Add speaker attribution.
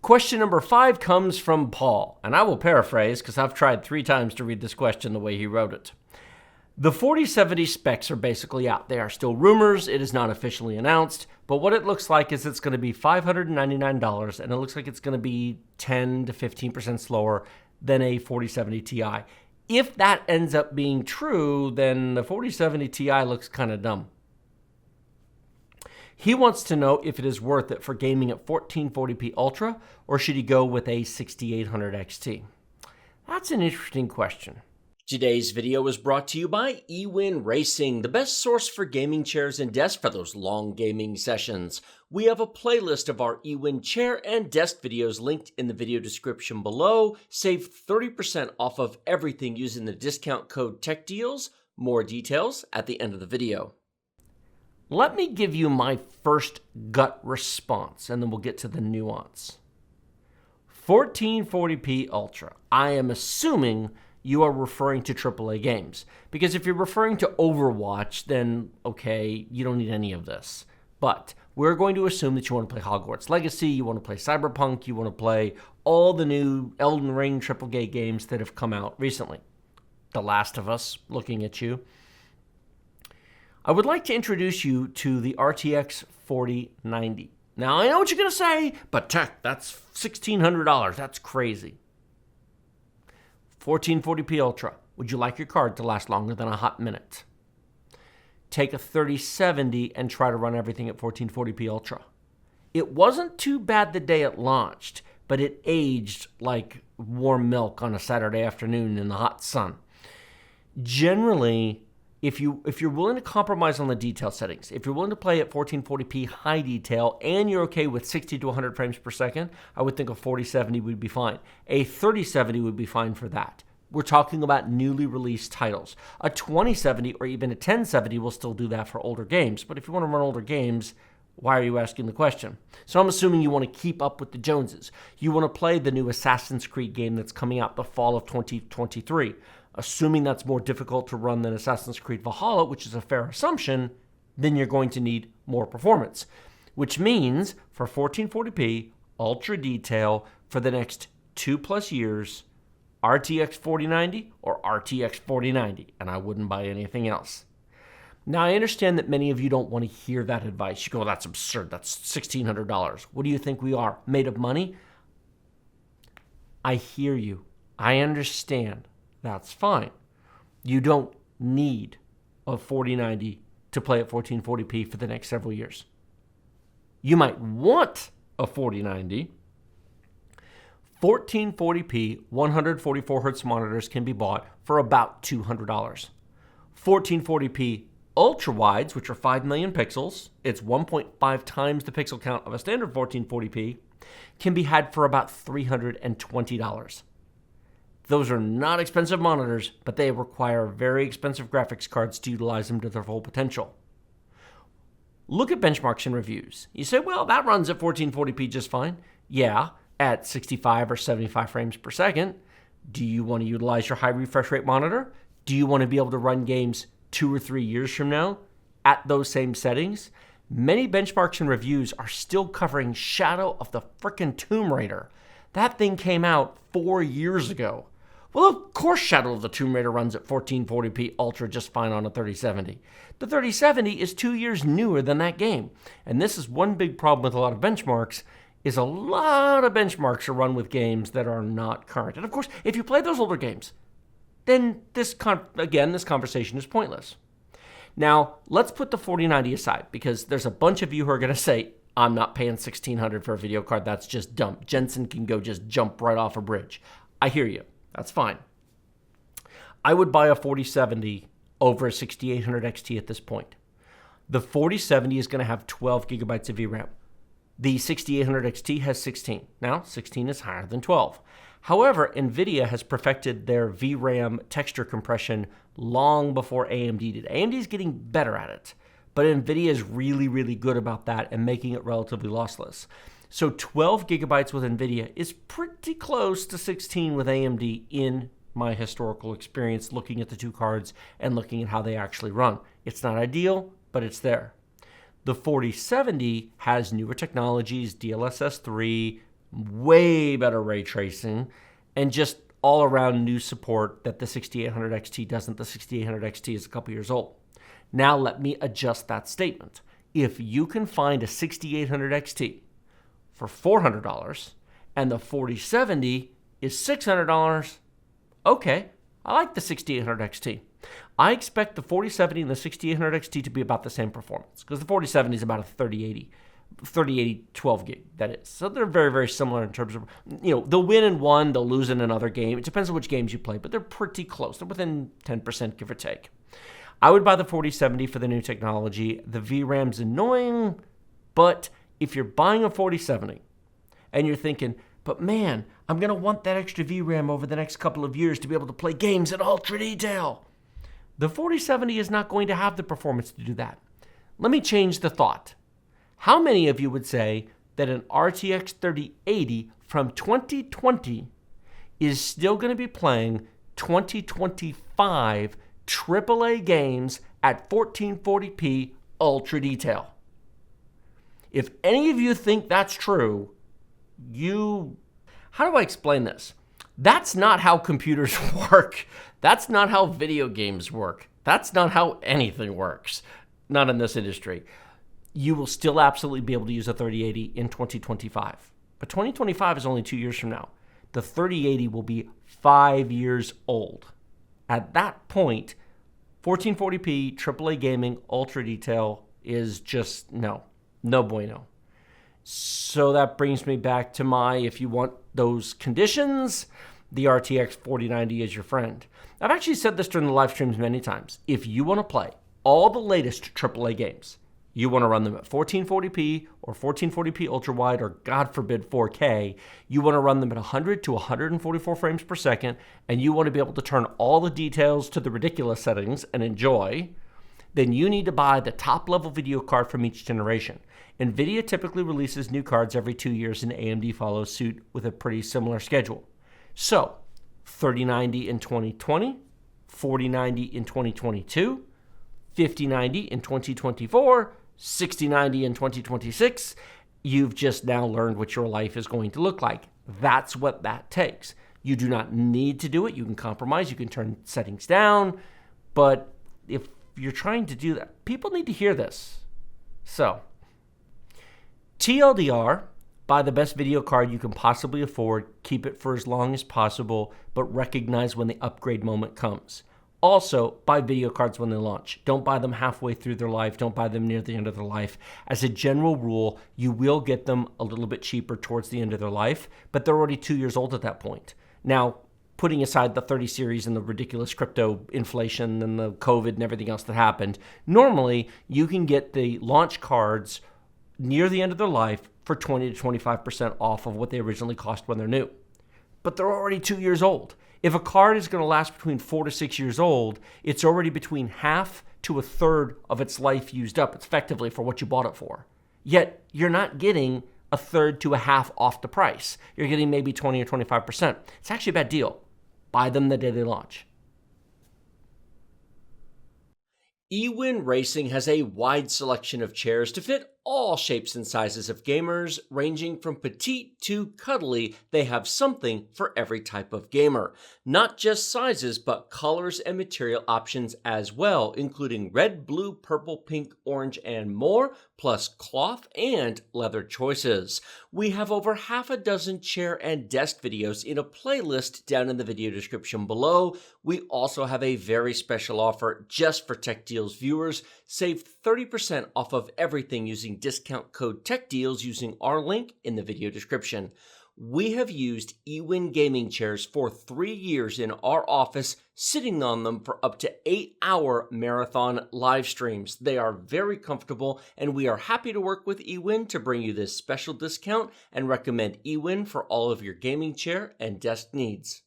Speaker 1: Question number 5 comes from Paul, and I will paraphrase because I've tried 3 times to read this question the way he wrote it. The 4070 specs are basically out. They are still rumors. It is not officially announced, but what it looks like is it's going to be $599, and it looks like it's going to be 10 to 15% slower than a 4070 Ti. If that ends up being true, then the 4070 Ti looks kind of dumb. He wants to know if it is worth it for gaming at 1440p Ultra, or should he go with a 6800 XT? That's an interesting question. Today's video is brought to you by eWin Racing, the best source for gaming chairs and desks for those long gaming sessions. We have a playlist of our eWin chair and desk videos linked in the video description below. Save 30% off of everything using the discount code TechDeals. More details at the end of the video. Let me give you my first gut response, and then we'll get to the nuance. 1440p Ultra. I am assuming you are referring to AAA games. Because if you're referring to Overwatch, then okay, you don't need any of this. But we're going to assume that you want to play Hogwarts Legacy, you want to play Cyberpunk, you want to play all the new Elden Ring AAA games that have come out recently. The Last of Us, looking at you. I would like to introduce you to the RTX 4090. Now, I know what you're going to say, but Tech, that's $1,600. That's crazy. 1440p Ultra. Would you like your card to last longer than a hot minute? Take a 3070 and try to run everything at 1440p Ultra. It wasn't too bad the day it launched, but it aged like warm milk on a Saturday afternoon in the hot sun. Generally, if you're willing to compromise on the detail settings, if you're willing to play at 1440p high detail and you're okay with 60 to 100 frames per second, I would think a 4070 would be fine. A 3070 would be fine for that. We're talking about newly released titles. A 2070 or even a 1070 will still do that for older games. But if you want to run older games, why are you asking the question? So I'm assuming you want to keep up with the Joneses. You want to play the new Assassin's Creed game that's coming out the fall of 2023. Assuming that's more difficult to run than Assassin's Creed Valhalla, which is a fair assumption, then you're going to need more performance. Which means for 1440p, ultra detail for the next 2+ years, RTX 4090 or RTX 4090, and I wouldn't buy anything else. Now, I understand that many of you don't want to hear that advice. You go, that's absurd. That's $1,600. What do you think we are, made of money? I hear you. I understand. That's fine. You don't need a 4090 to play at 1440p for the next several years. You might want a 4090. 1440p 144 Hz monitors can be bought for about $200. 1440p ultra wides, which are 5 million pixels, it's 1.5 times the pixel count of a standard 1440p, can be had for about $320. Those are not expensive monitors, but they require very expensive graphics cards to utilize them to their full potential. Look at benchmarks and reviews. You say, well, that runs at 1440p just fine. Yeah, at 65 or 75 frames per second. Do you want to utilize your high refresh rate monitor? Do you want to be able to run games 2 or 3 years from now at those same settings? Many benchmarks and reviews are still covering Shadow of the frickin' Tomb Raider. That thing came out 4 years ago. Well, of course Shadow of the Tomb Raider runs at 1440p Ultra just fine on a 3070. The 3070 is 2 years newer than that game. And this is one big problem with a lot of benchmarks, is a lot of benchmarks are run with games that are not current. And of course, if you play those older games, then this conversation is pointless. Now, let's put the 4090 aside, because there's a bunch of you who are going to say, I'm not paying $1,600 for a video card. That's just dumb. Jensen can go just jump right off a bridge. I hear you. That's fine. I would buy a 4070 over a 6800 XT at this point. The 4070 is going to have 12 gigabytes of VRAM. The 6800 XT has 16. Now, 16 is higher than 12. However, NVIDIA has perfected their VRAM texture compression long before AMD did. AMD is getting better at it, but NVIDIA is really, really good about that and making it relatively lossless. So 12 gigabytes with NVIDIA is pretty close to 16 with AMD in my historical experience looking at the two cards and looking at how they actually run. It's not ideal, but it's there. The 4070 has newer technologies, DLSS 3, way better ray tracing, and just all around new support that the 6800 XT doesn't. The 6800 XT is a couple years old. Now let me adjust that statement. If you can find a 6800 XT for $400 and the 4070 is $600, okay, I like the 6800 XT. I expect the 4070 and the 6800 XT to be about the same performance because the 4070 is about a 3080 12 gig, that is. So they're very, very similar in terms of, they'll win in one, they'll lose in another game. It depends on which games you play, but they're pretty close. They're within 10%, give or take. I would buy the 4070 for the new technology. The VRAM's annoying, but if you're buying a 4070 and you're thinking, but man, I'm going to want that extra VRAM over the next couple of years to be able to play games in ultra detail, the 4070 is not going to have the performance to do that. Let me change the thought. How many of you would say that an RTX 3080 from 2020 is still going to be playing 2025 AAA games at 1440p ultra detail? If any of you think that's true, how do I explain this? That's not how computers work. That's not how video games work. That's not how anything works. Not in this industry. You will still absolutely be able to use a 3080 in 2025. But 2025 is only 2 years from now. The 3080 will be 5 years old. At that point, 1440p AAA gaming ultra detail is just no bueno. So that brings me back to if you want those conditions, the RTX 4090 is your friend. I've actually said this during the live streams many times. If you want to play all the latest AAA games, you want to run them at 1440p or 1440p ultra wide, or God forbid 4K. You want to run them at 100 to 144 frames per second, and you want to be able to turn all the details to the ridiculous settings and enjoy, then you need to buy the top level video card from each generation. NVIDIA typically releases new cards every 2 years, and AMD follows suit with a pretty similar schedule. So 3090 in 2020, 4090 in 2022, 5090 in 2024, 6090 in 2026, you've just now learned what your life is going to look like. That's what that takes. You do not need to do it. You can compromise. You can turn settings down. But if you're trying to do that, people need to hear this. So, TLDR, buy the best video card you can possibly afford. Keep it for as long as possible, but recognize when the upgrade moment comes. Also, buy video cards when they launch. Don't buy them halfway through their life. Don't buy them near the end of their life. As a general rule, you will get them a little bit cheaper towards the end of their life, but they're already 2 years old at that point. Now, putting aside the 30 series and the ridiculous crypto inflation and the COVID and everything else that happened, normally you can get the launch cards near the end of their life for 20 to 25% off of what they originally cost when they're new. But they're already 2 years old. If a card is going to last between 4 to 6 years old, it's already between half to a third of its life used up. It's effectively for what you bought it for. Yet, you're not getting a third to a half off the price. You're getting maybe 20 or 25%. It's actually a bad deal. Buy them the day they launch. eWin Racing has a wide selection of chairs to fit all shapes and sizes of gamers, ranging from petite to cuddly. They have something for every type of gamer. Not just sizes, but colors and material options as well, including red, blue, purple, pink, orange, and more, plus cloth and leather choices. We have over half a dozen chair and desk videos in a playlist down in the video description below. We also have a very special offer just for Tech Deals viewers. Save 30% off of everything using discount code TechDeals using our link in the video description. We have used eWin gaming chairs for 3 years in our office, sitting on them for up to 8-hour marathon live streams. They are very comfortable, and we are happy to work with eWin to bring you this special discount and recommend eWin for all of your gaming chair and desk needs.